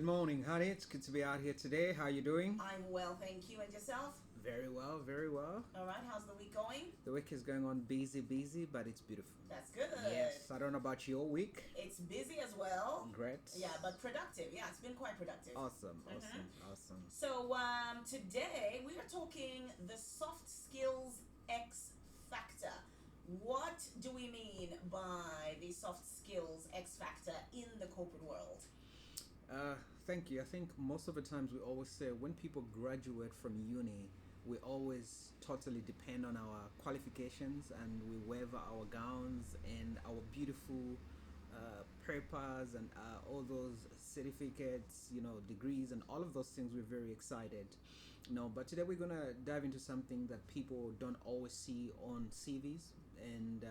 morning, honey. It's good to be out here today. How you doing? I'm well, thank you. And yourself? Very well, very well. All right, how's the week going? The week is going on busy, busy, but it's beautiful. That's good. Yes, I don't know about your week. It's busy as well. Great. Yeah, but productive. Yeah, it's been quite productive. Awesome, awesome, awesome. So, today we are talking the soft skills X factor. What do we mean by the soft skills X factor in the corporate world? Thank you. I think most of the times we always say when people graduate from uni, we always totally depend on our qualifications and we wear our gowns and our beautiful papers and all those certificates, degrees and all of those things. We're very excited. No, but today we're gonna dive into something that people don't always see on CVs, and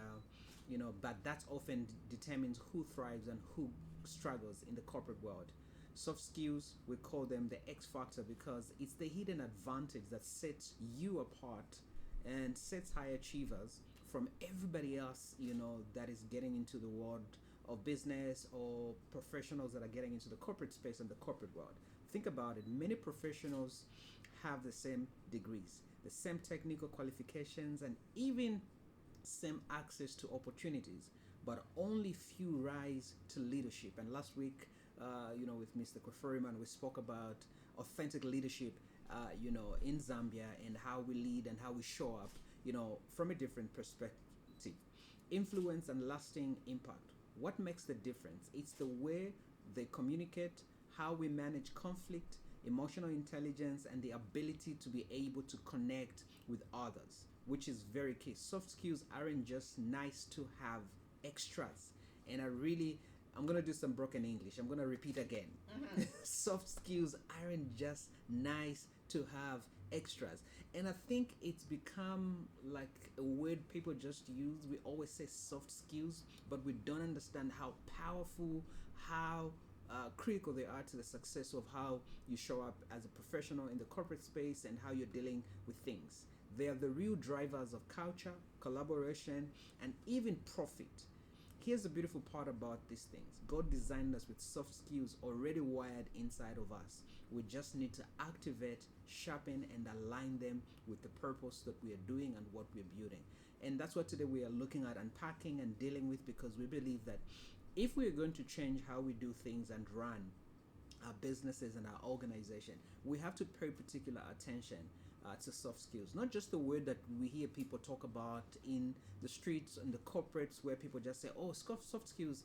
but that often determines who thrives and who struggles in the corporate world. Soft skills, we call them the X factor because it's the hidden advantage that sets you apart and sets high achievers from everybody else, that is getting into the world of business or professionals that are getting into the corporate space and the corporate world. Think about it. Many professionals have the same degrees, the same technical qualifications, and even same access to opportunities, but only few rise to leadership. And last week, with Mr. Kofuriman, we spoke about authentic leadership, in Zambia and how we lead and how we show up, from a different perspective. Influence and lasting impact. What makes the difference? It's the way they communicate, how we manage conflict, emotional intelligence, and the ability to be able to connect with others, which is very key. Soft skills aren't just nice to have extras. And I'm gonna do some broken English. I'm gonna repeat again. Soft skills aren't just nice to have extras. And I think it's become like a word people just use. We always say soft skills, but we don't understand how powerful, how critical they are to the success of how you show up as a professional in the corporate space and how you're dealing with things. They are the real drivers of culture, collaboration, and even profit. Here's the beautiful part about these things. God designed us with soft skills already wired inside of us. We just need to activate, sharpen, and align them with the purpose that we are doing and what we're building. And that's what today we are looking at unpacking and dealing with, because we believe that if we are going to change how we do things and run our businesses and our organization, we have to pay particular attention to soft skills. Not just the word that we hear people talk about in the streets and the corporates where people just say, oh, soft skills,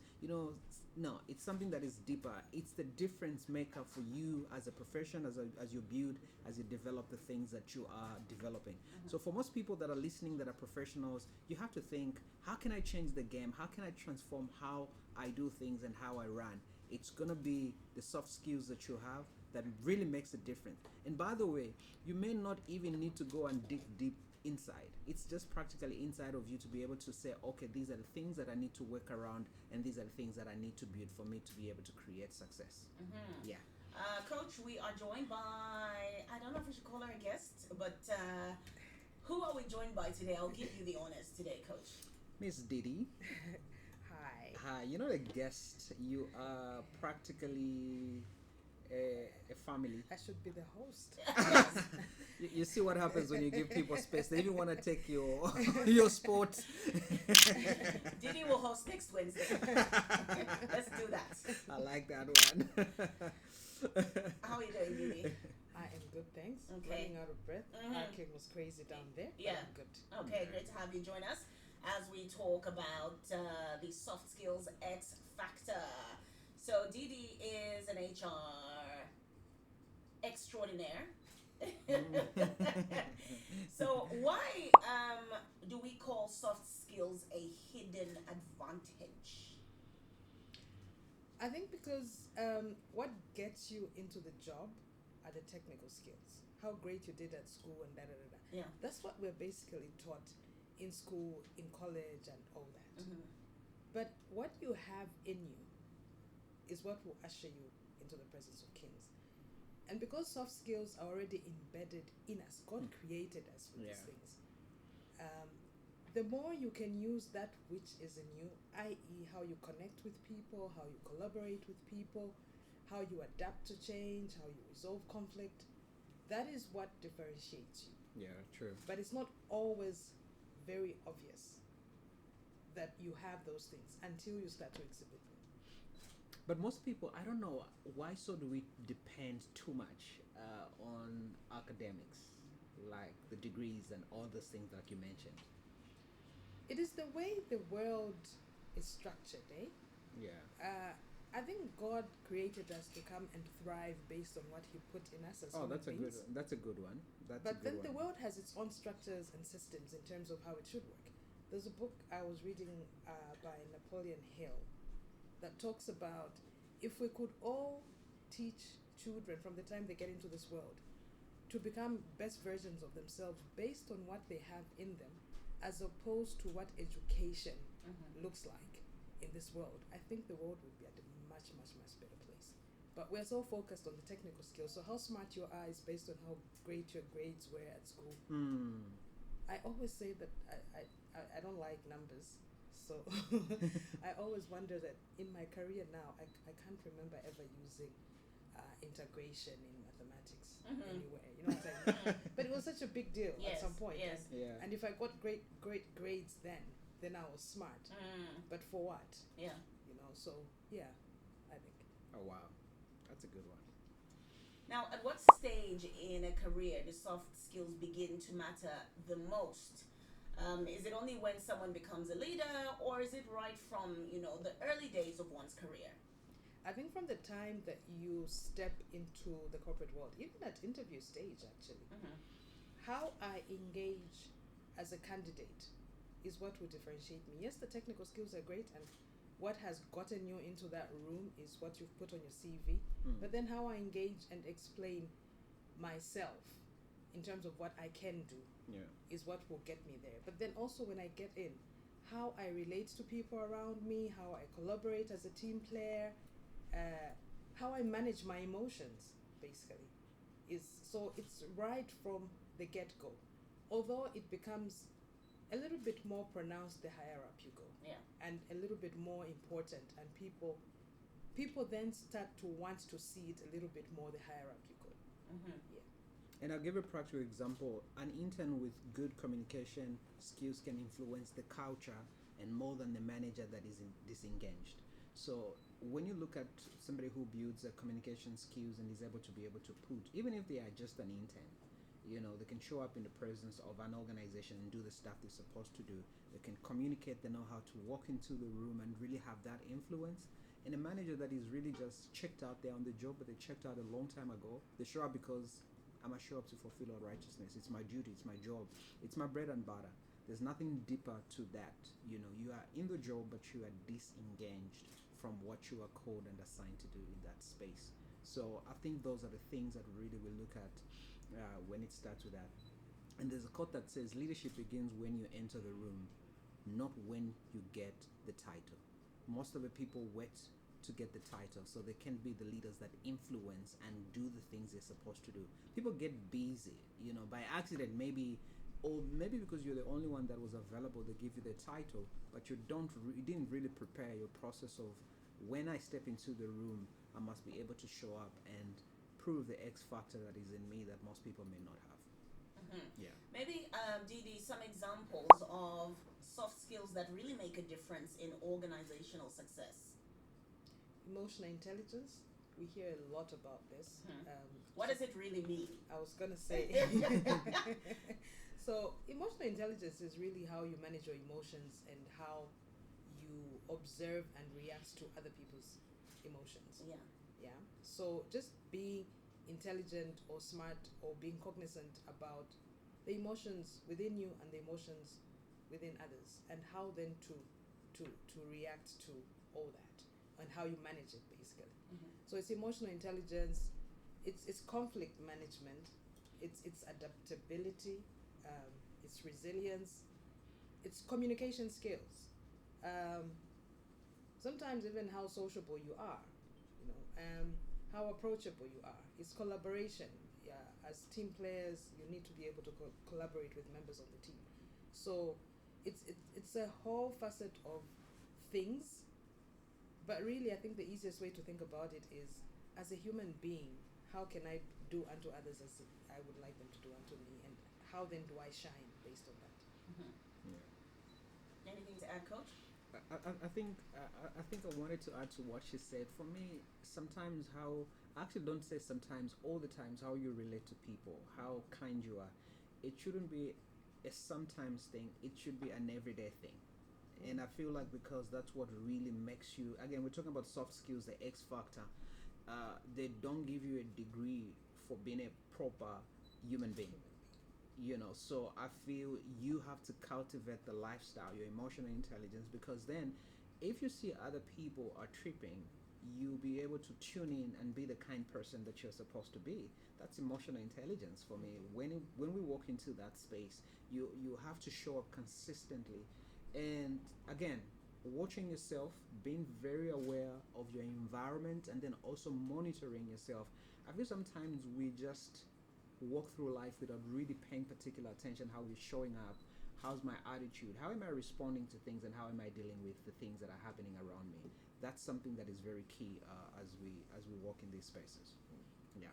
no, it's something that is deeper. It's the difference maker for you as a profession, as you build, as you develop the things that you are developing. So for most people that are listening that are professionals, you have to think, how can I change the game? How can I transform how I do things and how I run? It's going to be the soft skills that you have that really makes a difference. And by the way, you may not even need to go and dig deep inside. It's just practically inside of you to be able to say, okay, these are the things that I need to work around and these are the things that I need to build for me to be able to create success. Yeah. Coach, we are joined by, I don't know if we should call her a guest, but who are we joined by today? I'll give you the honors today, Coach. Miss Didi. Hi. Hi. You're not a guest. You are practically a family. I should be the host. You see what happens when you give people space. They even want to take your your sport. Didi will host next Wednesday. Let's do that. I like that one. How are you doing, Didi? I am good, thanks. Okay. Running out of breath. Parking was crazy down there. Yeah. I'm good. Okay, great to have you join us as we talk about the soft skills X factor. So Didi is an HR extraordinaire. So why do we call soft skills a hidden advantage? I think because what gets you into the job are the technical skills. How great you did at school and da da da da. Yeah. That's what we're basically taught in school, in college, and all that. But what you have in you is what will usher you into the presence of kings. And because soft skills are already embedded in us, God created us with these things. The more you can use that which is in you, i.e. how you connect with people, how you collaborate with people, how you adapt to change, how you resolve conflict. That is what differentiates you. Yeah, true. But it's not always very obvious that you have those things until you start to exhibit them. But most people, I don't know why. So do we depend too much on academics, like the degrees and all those things like you mentioned? It is the way the world is structured, eh? Yeah. I think God created us to come and thrive based on what He put in us as Oh, human that's a beings. good. That's a good one. That's But a good then one. the world has its own structures and systems in terms of how it should work. There's a book I was reading by Napoleon Hill that talks about if we could all teach children from the time they get into this world to become best versions of themselves based on what they have in them, as opposed to what education looks like in this world, I think the world would be at a much, much, much better place. But we're so focused on the technical skills. So how smart you are is based on how great your grades were at school. I always say that I don't like numbers. So I always wonder that in my career now, I can't remember ever using integration in mathematics anywhere. You know what I mean? But it was such a big deal at some point. Yes. And if I got great grades then I was smart. But for what? Yeah. You know, so yeah, I think. Oh wow, that's a good one. Now, at what stage in a career do soft skills begin to matter the most? Is it only when someone becomes a leader, or is it right from, the early days of one's career? I think from the time that you step into the corporate world, even at interview stage actually, how I engage as a candidate is what will differentiate me. Yes, the technical skills are great, and what has gotten you into that room is what you've put on your CV. But then how I engage and explain myself in terms of what I can do is what will get me there. But then also when I get in, how I relate to people around me, how I collaborate as a team player, how I manage my emotions, basically, so it's right from the get-go. Although it becomes a little bit more pronounced the higher up you go, and a little bit more important, and people then start to want to see it a little bit more the higher up you go. And I'll give a practical example. An intern with good communication skills can influence the culture and more than the manager that is disengaged. So when you look at somebody who builds a communication skills and is able to put, even if they are just an intern, they can show up in the presence of an organization and do the stuff they're supposed to do. They can communicate, they know how to walk into the room and really have that influence. And a manager that is really just checked out there on the job, but they checked out a long time ago, they show up because I must show up to fulfill our righteousness. It's my duty, it's my job, it's my bread and butter. There's nothing deeper to that. You are in the job, but you are disengaged from what you are called and assigned to do in that space. So I think those are the things that really we look at when it starts with that. And there's a quote that says leadership begins when you enter the room, not when you get the title. Most of the people wait to get the title, so they can be the leaders that influence and do the things they're supposed to do. People get busy, by accident, maybe, or maybe because you're the only one that was available, they give you the title, but you didn't really prepare your process of when I step into the room, I must be able to show up and prove the X factor that is in me that most people may not have. Yeah. Maybe, Didi, some examples of soft skills that really make a difference in organizational success. Emotional intelligence. We hear a lot about this. What does it really mean? I was going to say. So emotional intelligence is really how you manage your emotions and how you observe and react to other people's emotions. Yeah. So just being intelligent or smart or being cognizant about the emotions within you and the emotions within others, and how then to react to all that and how you manage it, basically. So it's emotional intelligence, it's conflict management, it's adaptability, it's resilience, it's communication skills, sometimes even how sociable you are, how approachable you are. It's collaboration. As team players, you need to be able to collaborate with members of the team. So it's a whole facet of things, but really I think the easiest way to think about it is as a human being, how can I do unto others as I would like them to do unto me, and how then do I shine based on that? Mm-hmm. Yeah. Anything to add, Coach? I think I wanted to add to what she said. For me, sometimes how I actually don't say sometimes, all the times how you relate to people, how kind you are. It shouldn't be a sometimes thing. It should be an everyday thing. And I feel like because that's what really makes you. Again, we're talking about soft skills, the X factor. They don't give you a degree for being a proper human being. So I feel you have to cultivate the lifestyle, your emotional intelligence, because then if you see other people are tripping, you'll be able to tune in and be the kind person that you're supposed to be. That's emotional intelligence for me. When we walk into that space, you have to show up consistently, and again, watching yourself, being very aware of your environment, and then also monitoring yourself. I feel sometimes we just walk through life without really paying particular attention how we're showing up, how's my attitude, how am I responding to things, and how am I dealing with the things that are happening around me. That's something that is very key as we walk in these spaces. Yeah.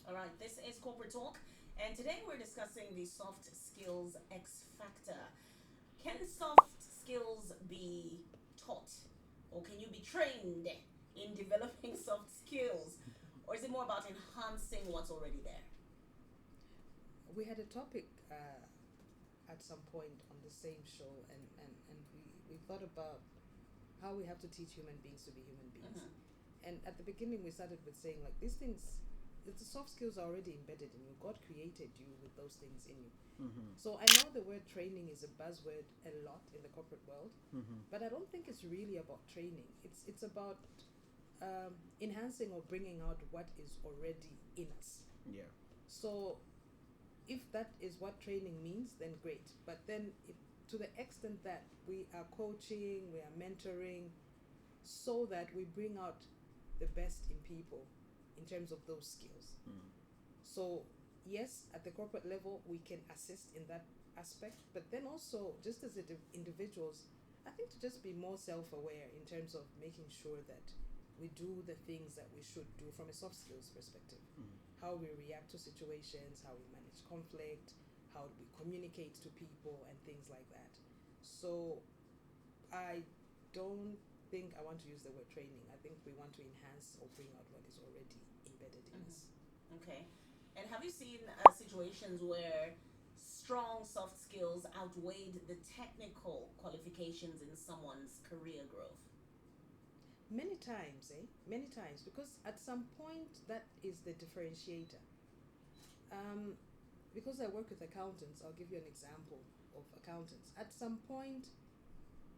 All right, this is Corporate Talk, and today we're discussing the soft skills X factor. Can soft skills be taught, or can you be trained in developing soft skills, or is it more about enhancing what's already there? We had a topic at some point on the same show, and we thought about how we have to teach human beings to be human beings. Mm-hmm. And at the beginning, we started with saying, like, these things, the soft skills are already embedded in you. God created you with those things in you. Mm-hmm. So I know the word training is a buzzword a lot in the corporate world, Mm-hmm. but I don't think it's really about training. It's about enhancing or bringing out what is already in us. Yeah. So if that is what training means, then great. But then to the extent that we are coaching, we are mentoring, so that we bring out the best in people in terms of those skills. Mm. So yes, at the corporate level, we can assist in that aspect, but then also just as individuals, I think to just be more self-aware in terms of making sure that we do the things that we should do from a soft skills perspective. Mm. How we react to situations, how we manage conflict, how we communicate to people, and things like that. So I don't think I want to use the word training. I think we want to enhance or bring out what is already embedded in us. Okay. And have you seen situations where strong soft skills outweighed the technical qualifications in someone's career growth? Many times, Many times, because at some point that is the differentiator. Because I work with accountants, I'll give you an example of accountants. At some point,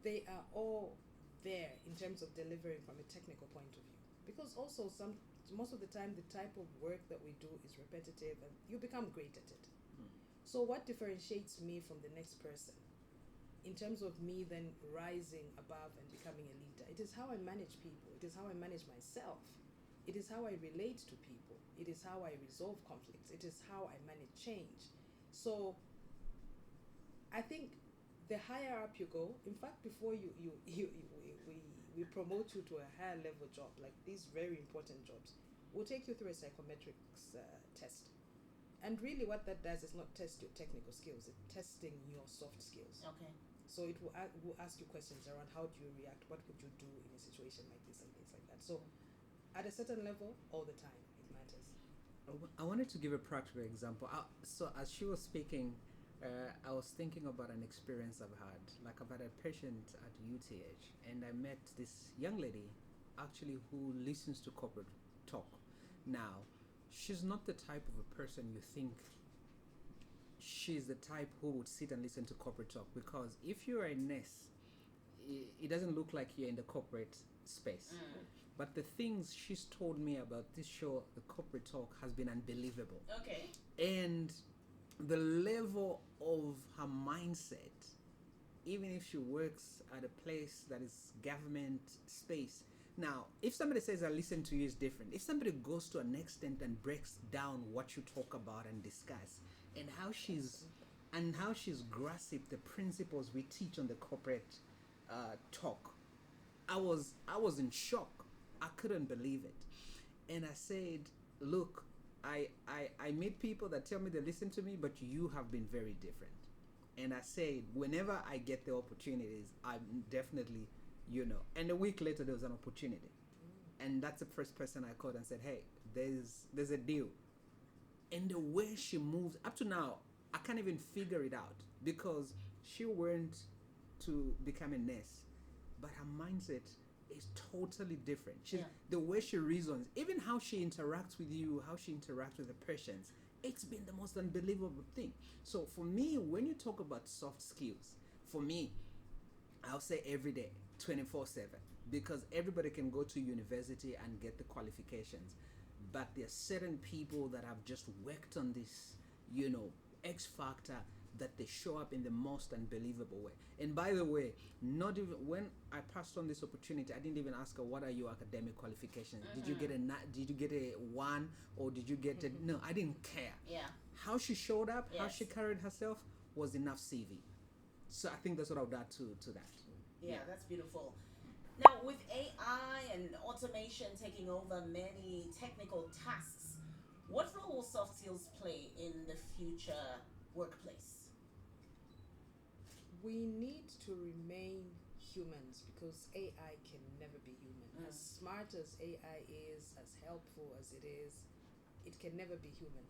they are all there in terms of delivering from a technical point of view. Because also most of the time, the type of work that we do is repetitive, and you become great at it. Mm. So what differentiates me from the next person in terms of me then rising above and becoming a leader? It is how I manage people. It is how I manage myself. It is how I relate to people. It is how I resolve conflicts. It is how I manage change. So I think the higher up you go, in fact, before we promote you to a higher level job, like these very important jobs, we'll take you through a psychometrics test. And really what that does is not test your technical skills, it's testing your soft skills. Okay. So it will ask you questions around how do you react, what would you do in a situation like this, and things like that. So at a certain level, all the time, it matters. I wanted to give a practical example. So as she was speaking, I was thinking about an experience I've had. Like I've had a patient at UTH, and I met this young lady, actually, who listens to corporate talk. Now, she's not the type of a person you think. She's the type who would sit and listen to corporate talk, because if you're a nurse, it doesn't look like you're in the corporate space. Mm. But the things she's told me about this show, the corporate talk, has been unbelievable. Okay. And the level of her mindset, even if she works at a place that is government space. Now, if somebody says I listen to you is different. If somebody goes to an extent and breaks down what you talk about and discuss, and how she's grasped the principles we teach on the corporate talk, I was in shock. I couldn't believe it. And I said, look, I meet people that tell me they listen to me, but you have been very different. And I said, whenever I get the opportunities, I'm definitely, And a week later, there was an opportunity. And that's the first person I called and said, hey, there's a deal. And the way she moves, up to now, I can't even figure it out because she went to become a nurse, but her mindset is totally different. The way she reasons, even how she interacts with you, how she interacts with the patients, it's been the most unbelievable thing. So for me, when you talk about soft skills, for me, I'll say every day, 24/7, because everybody can go to university and get the qualifications, but there are certain people that have just worked on this, X factor, that they show up in the most unbelievable way. And by the way, not even when I passed on this opportunity, I didn't even ask her, what are your academic qualifications? Did you get a 1 or did you get a no? I didn't care. Yeah. How she showed up, how Yes. she carried herself was enough CV. So I think that's what I would add to that. Yeah, that's beautiful. Now, with AI and automation taking over many technical tasks, what role will soft skills play in the future workplace? We need to remain humans because AI can never be human. As smart as AI is, as helpful as it can never be human.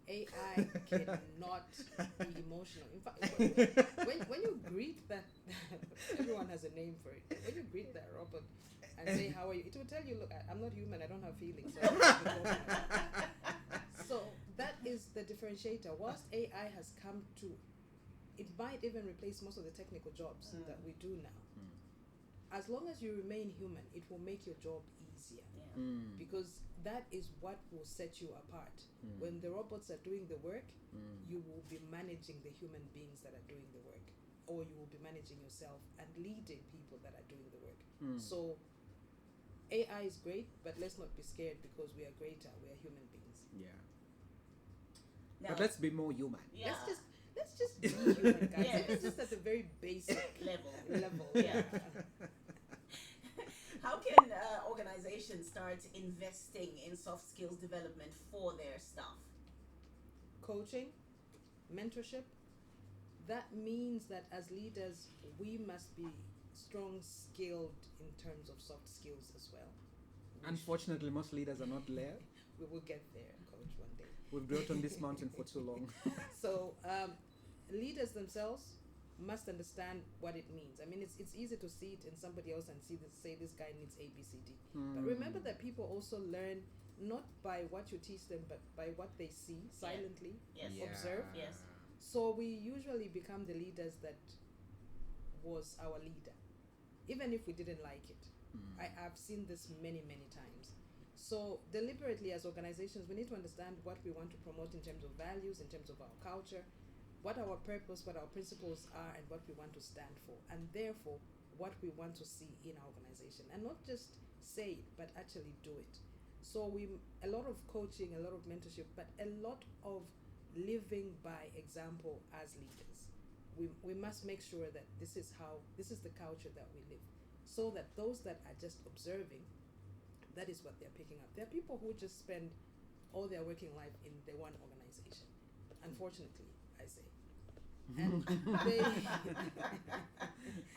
AI cannot be emotional. In fact, when you greet that, everyone has a name for it. When you greet that robot and say, how are you? It will tell you, look, I'm not human, I don't have feelings. So that is the differentiator. Whilst AI has come to, it might even replace most of the technical jobs that we do now. As long as you remain human, it will make your job easier. Because that is what will set you apart. When the robots are doing the work, you will be managing the human beings that are doing the work, or you will be managing yourself and leading people that are doing the work. So AI is great, but let's not be scared because we are greater. We are human beings. Yeah. Now, But let's be more human. yeah. Let's just be human, guys. Yes. Even just at the very basic level. Yeah. How can organizations start investing in soft skills development for their staff? Coaching, mentorship. That means that as leaders, we must be strong, skilled in terms of soft skills as well. Unfortunately, most leaders are not there. We will get there, Coach, one day. We've built on this mountain for too long. So leaders themselves must understand what it means. I mean, it's easy to see it in somebody else and say this guy needs A, B, C, D. But remember that people also learn not by what you teach them, but by what they see silently, observe. Yes. So we usually become the leaders that was our leader, even if we didn't like it. I've seen this many, many times. So deliberately as organizations, we need to understand what we want to promote in terms of values, in terms of our culture, what our purpose, what our principles are, and what we want to stand for, and therefore what we want to see in our organization, and not just say it, but actually do it. So a lot of coaching, a lot of mentorship, but a lot of living by example as leaders. We must make sure that this is the culture that we live, so that those that are just observing, that is what they're picking up. There are people who just spend all their working life in the one organization, unfortunately, I say. And they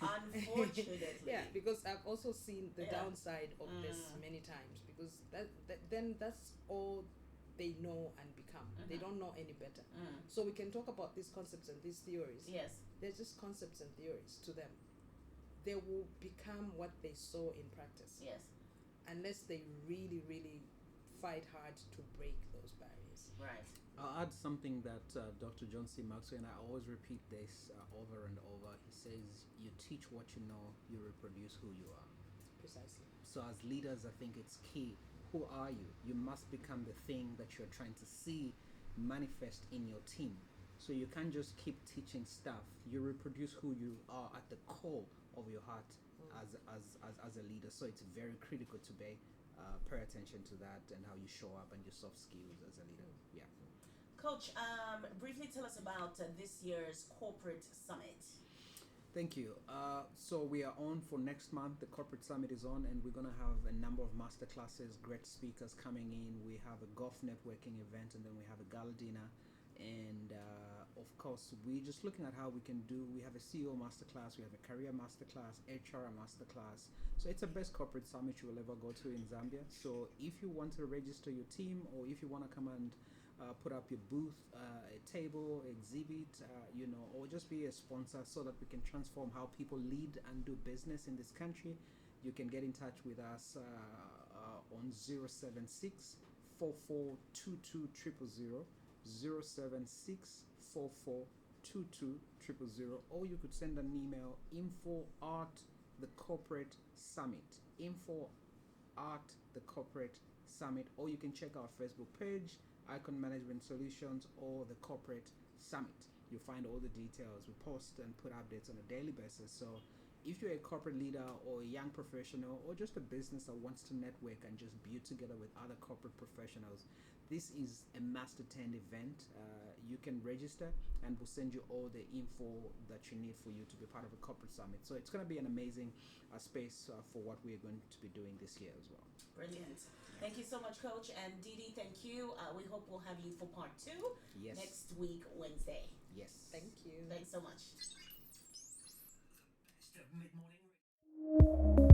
Unfortunately. yeah, because I've also seen the downside of this many times, because then that's all they know and become. They don't know any better. So we can talk about these concepts and these theories. Yes. They're just concepts and theories to them. They will become what they saw in practice. Yes. Unless they really, really fight hard to break those barriers. Right. I'll add something that Dr. John C. Maxwell, and I always repeat this over and over. He says, you teach what you know, you reproduce who you are. Precisely. So as leaders, I think it's key. Who are you? You must become the thing that you're trying to see manifest in your team. So you can't just keep teaching stuff. You reproduce who you are at the core of your heart as a leader. So it's very critical to pay attention to that and how you show up and your soft skills as a leader. Yeah. Coach, briefly tell us about this year's corporate summit. Thank you. So we are on for next month. The corporate summit is on, and we're gonna have a number of master classes, great speakers coming in. We have a golf networking event, and then we have a gala dinner, and of course, we're just looking at how we can do. We have a CEO masterclass, we have a career masterclass, HR masterclass. So it's the best corporate summit you will ever go to in Zambia. So if you want to register your team, or if you want to come and put up your booth, a table, exhibit, or just be a sponsor so that we can transform how people lead and do business in this country. You can get in touch with us on 076 4422 000, 076 4422 000, or you could send an email info at the corporate summit, info at the corporate summit, or you can check our Facebook page, Icon Management Solutions, or the Corporate Summit. You'll find all the details. We post and put updates on a daily basis. So if you're a corporate leader or a young professional or just a business that wants to network and just build together with other corporate professionals, this is a must attend event. You can register and we'll send you all the info that you need for you to be part of a corporate summit. So it's going to be an amazing space for what we're going to be doing this year as well. Brilliant. Thank you so much, Coach. And Didi, thank you. We hope we'll have you for part 2 next week, Wednesday. Yes. Thank you. Thanks so much. Mid-morning.